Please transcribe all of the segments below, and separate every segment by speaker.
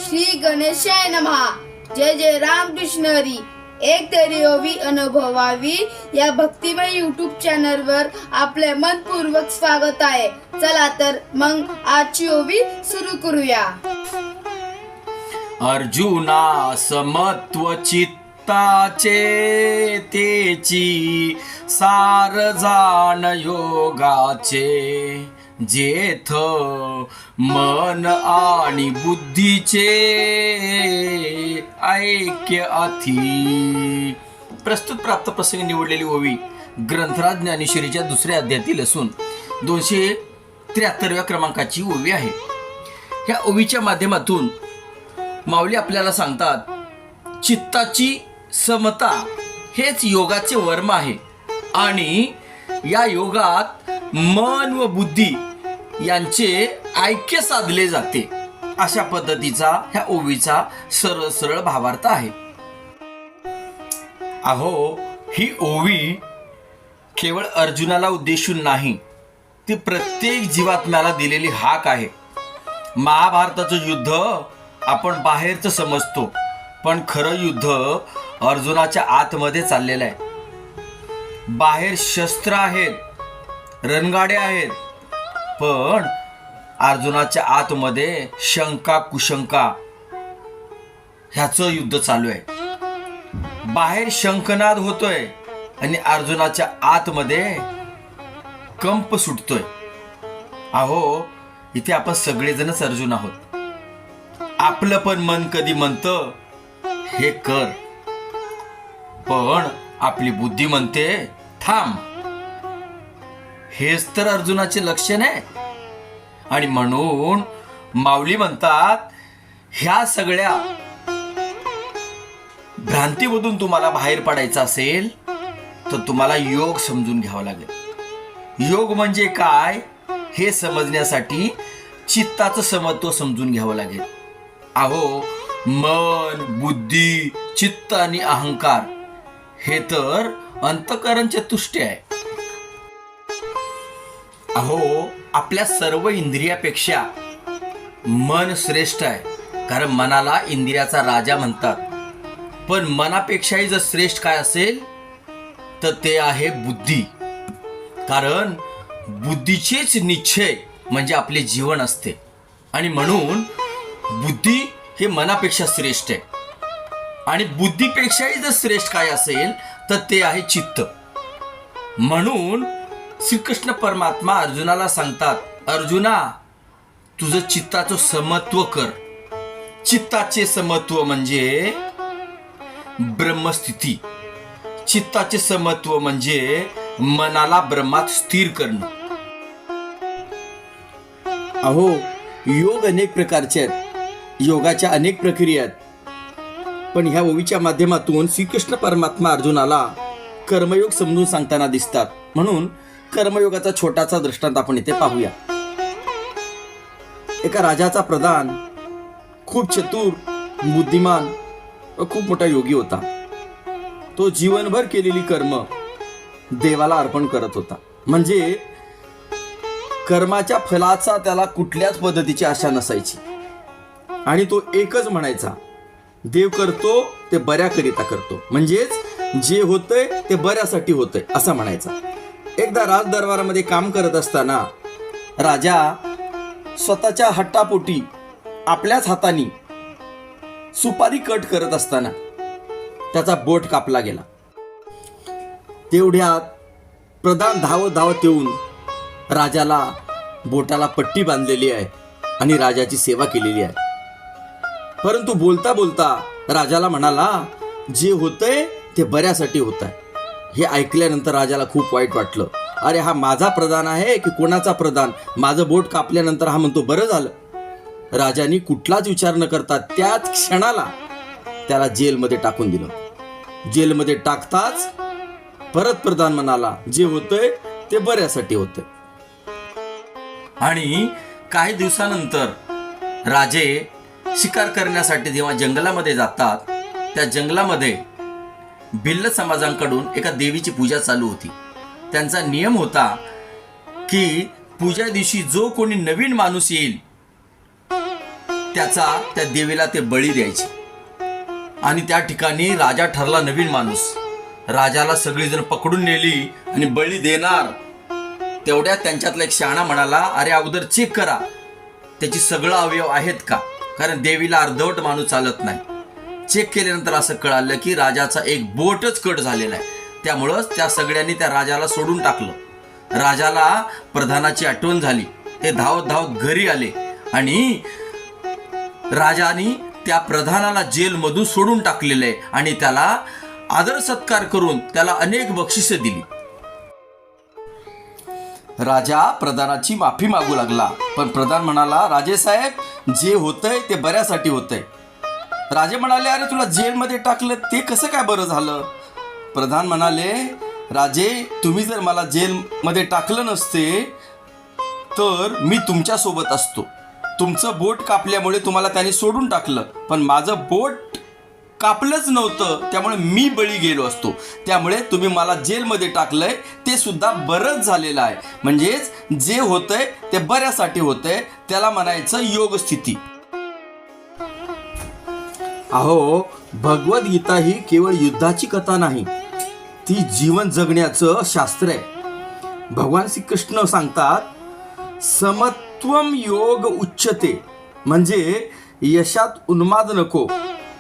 Speaker 1: श्री गणेशाय नमः. जय जय रामकृष्ण हरी. एक तरी ओवी अनुभवावी या भक्तिमय YouTube चॅनलवर आपले मनपूर्वक स्वागत आहे. चला तर मग आजची ओवी सुरू करूया.
Speaker 2: अर्जुना समत्व चित्ताचे तेची सार जाण योगाचे जेथ मन आणि बुद्धीचे ऐक्य अथी. प्रस्तुत प्राप्त प्रसंगी निवडलेली ओवी ग्रंथराज ज्ञानेश्वरीच्या दुसऱ्या अध्यायातील असून 273व्या क्रमांकाची ओवी आहे. ह्या ओवीच्या माध्यमातून माऊली आपल्याला सांगतात चित्ताची समता हेच योगाचे वर्म आहे आणि या योगात मन व बुद्धी यांचे ऐक्य साधले जाते. अशा पद्धतीचा ह्या ओवीचा सरळ सरळ भावार्थ आहे. अहो, ही ओवी केवळ अर्जुनाला उद्देशून नाही, ती प्रत्येक जीवात्म्याला दिलेली हाक आहे. महाभारताचं युद्ध आपण बाहेरचं समजतो, पण खरं युद्ध अर्जुनाच्या आतमध्ये चाललेलं आहे. बाहेर शस्त्र आहेत, रणगाड्या आहेत, पण अर्जुनाच्या आतमध्ये शंका कुशंका ह्याचं युद्ध चालू आहे. बाहेर शंखनाद होतोय आणि अर्जुनाच्या आतमध्ये कंप सुटतोय. अहो, इथे आपण सगळेजणच अर्जुन आहोत. आपलं पण मन कधी म्हणतं हे कर, पण आपली बुद्धी म्हणते थांब. हेच तर अर्जुनाचे लक्षण आहे. आणि म्हणून माऊली म्हणतात ह्या सगळ्या भ्रांतीमधून तुम्हाला बाहेर पडायचं असेल तर तुम्हाला योग समजून घ्यावा लागेल. योग म्हणजे काय हे समजण्यासाठी चित्ताचं समत्व समजून घ्यावं लागेल. अहो, मन, बुद्धी, चित्त आणि अहंकार हे तर अंतःकरण चतुष्टय आहे. अहो, आपल्या सर्व इंद्रियापेक्षा मन श्रेष्ठ आहे, कारण मनाला इंद्रियाचा राजा म्हणतात. पण मनापेक्षाही जर श्रेष्ठ काय असेल तर ते आहे बुद्धी, कारण बुद्धीचेच निश्चय म्हणजे आपले जीवन असते. आणि म्हणून बुद्धी हे मनापेक्षा श्रेष्ठ आहे. आणि बुद्धीपेक्षाही जर श्रेष्ठ काय असेल तर ते आहे चित्त. म्हणून श्रीकृष्ण परमात्मा अर्जुनाला सांगतात, अर्जुना, तुझं चित्ताचं समत्व कर. चित्ताचे समत्व म्हणजे ब्रह्मस्थिती. चित्ताचे समत्व म्हणजे मनाला ब्रह्मात स्थिर करणं. अहो, योग अनेक प्रकारचे आहेत, योगाच्या अनेक प्रक्रिया आहेत. पण ह्या ओवीच्या माध्यमातून श्रीकृष्ण परमात्मा अर्जुनाला कर्मयोग समजून सांगताना दिसतात. म्हणून कर्मयोगाचा छोटासा दृष्टांत आपण इथे पाहूया. एका राजाचा प्रधान खूप चतुर, बुद्धिमान व खूप मोठा योगी होता. तो जीवनभर केलेली कर्म देवाला अर्पण करत होता. म्हणजे कर्माच्या फलाचा त्याला कुठल्याच पद्धतीची आशा नसायची. आणि तो एकच म्हणायचा, देव करतो ते बऱ्याकरिता करतो, म्हणजेच जे होतंय ते बऱ्यासाठी होतंय असं म्हणायचा. एकदा राज दरबारामध्ये काम करत असताना राजा स्वतःच्या हट्टापोटी आपल्याच हाताने सुपारी कट करत असताना त्याचा बोट कापला गेला. तेवढ्यात प्रधान धावत धावत येऊन राजाला बोटाला पट्टी बांधलेली आहे आणि राजाची सेवा केलेली आहे. परंतु बोलता बोलता राजाला म्हणाला, जे होतंय ते बऱ्यासाठी होत आहे. हे ऐकल्यानंतर राजाला खूप वाईट वाटलं. अरे, हा माझा प्रधान आहे की कोणाचा प्रधान? माझं बोट कापल्यानंतर हा म्हणतो बरं झालं. राजाने कुठलाच विचार न करता त्याच क्षणाला त्याला जेलमध्ये टाकून दिलं. जेलमध्ये टाकताच परत प्रधान म्हणाला, जे होतंय ते बऱ्यासाठी होतंय. आणि काही दिवसानंतर राजे शिकार करण्यासाठी जेव्हा जंगलामध्ये जातात, त्या जंगलामध्ये भिल्ल समाजांकडून एका देवीची पूजा चालू होती. त्यांचा नियम होता की पूजा दिवशी जो कोणी नवीन माणूस येईल त्या देवीला ते बळी द्यायचे. आणि त्या ठिकाणी राजा ठरला नवीन माणूस. राजाला सगळीजण पकडून नेली आणि बळी देणार. तेवढ्यात त्यांच्यातला एक शहाणा म्हणाला, अरे अगोदर चेक करा त्याची सगळं अवयव आहेत का, कारण देवीला अर्धवट माणूस चालत नाही. चेक केल्यानंतर असं कळालं की राजाचा एक बोटच कट झालेला आहे. त्यामुळंच त्या सगळ्यांनी त्या राजाला सोडून टाकलं. राजाला प्रधानाची आठवण झाली. ते धावत धावत घरी आले आणि राजाने त्या प्रधानाला जेलमधून सोडून टाकलेलं आहे आणि त्याला आदर सत्कार करून त्याला अनेक बक्षिसे दिली. राजा प्रधानाची माफी मागू लागला, पण प्रधान म्हणाला, राजेसाहेब जे होतंय ते बऱ्यासाठी होतंय. राजे म्हणाले, अरे तुला जेलमध्ये टाकलं ते कसं काय बरं झालं. प्रधान म्हणाले, राजे तुम्ही जर मला जेलमध्ये टाकलं नसते तर मी तुमच्या सोबत असतो. तुमचं बोट कापल्यामुळे तुम्हाला त्याने सोडून टाकलं, पण माझं बोट कापलंच नव्हतं त्यामुळे मी बळी गेलो असतो. त्यामुळे तुम्ही मला जेलमध्ये टाकलंय ते सुद्धा बरंच झालेलं आहे. म्हणजेच जे होतंय ते बऱ्यासाठी होतंय, त्याला म्हणायचं योग स्थिती. अहो, भगवद्गीता ही केवळ युद्धाची कथा नाही, ती जीवन जगण्याचं शास्त्र आहे. भगवान श्रीकृष्ण सांगतात, समत्वम योग उच्चते, म्हणजे यशात उन्माद नको,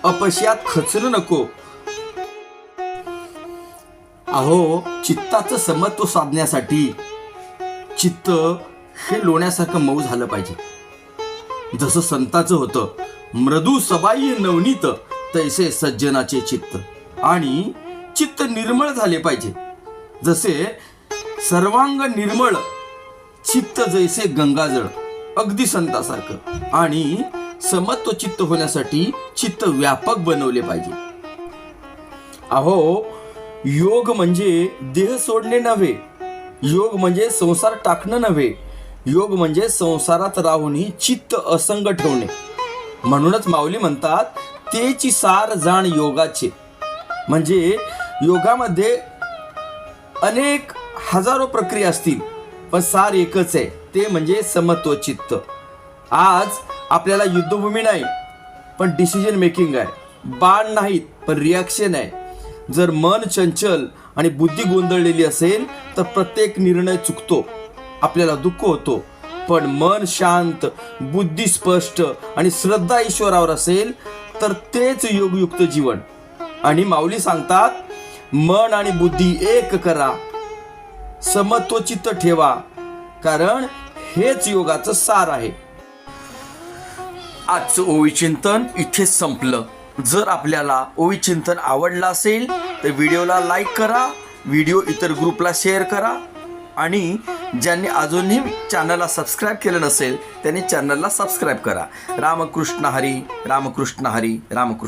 Speaker 2: अपयशात खचरू नको. अहो, चित्ताचं समत्व साधण्यासाठी चित्त हे लोण्यासारखं मऊ झालं पाहिजे. जसं संताचं होतं, मृदू सबाई नवनीत तैसे सज्जनाचे चित्त. आणि चित्त निर्मळ झाले पाहिजे. जसे सर्वांग निर्मळ चित्त जैसे गंगाजळ, अगदी संतासारखं. आणि समत्व चित्त होण्यासाठी चित्त व्यापक बनवले पाहिजे. अहो, योग म्हणजे देह सोडणे नव्हे, योग म्हणजे संसार टाकणं नव्हे, योग म्हणजे संसारात राहूनही चित्त असंग ठेवणे. म्हणूनच माऊली म्हणतात, तेची सार जाण योगाचे. म्हणजे योगामध्ये अनेक हजारो प्रक्रिया असतील, पण सार एकच आहे, ते म्हणजे समत्व चित्त. आज आपल्याला युद्धभूमी नाही पण डिसिजन मेकिंग आहे. बाण नाहीत पण रिॲक्शन आहे. जर मन चंचल आणि बुद्धी गोंधळलेली असेल तर प्रत्येक निर्णय चुकतो, आपल्याला दुःख होतो. पण मन शांत, बुद्धी स्पष्ट आणि श्रद्धा ईश्वरावर असेल तर तेच योगयुक्त जीवन. आणि माऊली सांगतात, मन आणि बुद्धी एक करा, समत्व चित्त ठेवा, कारण हेच योगाचं सार आहे. आजचं ओवी चिंतन इथेच संपलं. जर आपल्याला ओवी चिंतन आवडलं असेल तर व्हिडिओला लाईक करा, व्हिडिओ इतर ग्रुपला शेअर करा आणि ज्यांनी अजूनही चॅनलला सबस्क्राईब केलं नसेल त्यांनी चॅनलला सबस्क्राईब करा. रामकृष्ण हरी, रामकृष्ण हरी, रामकृष्ण.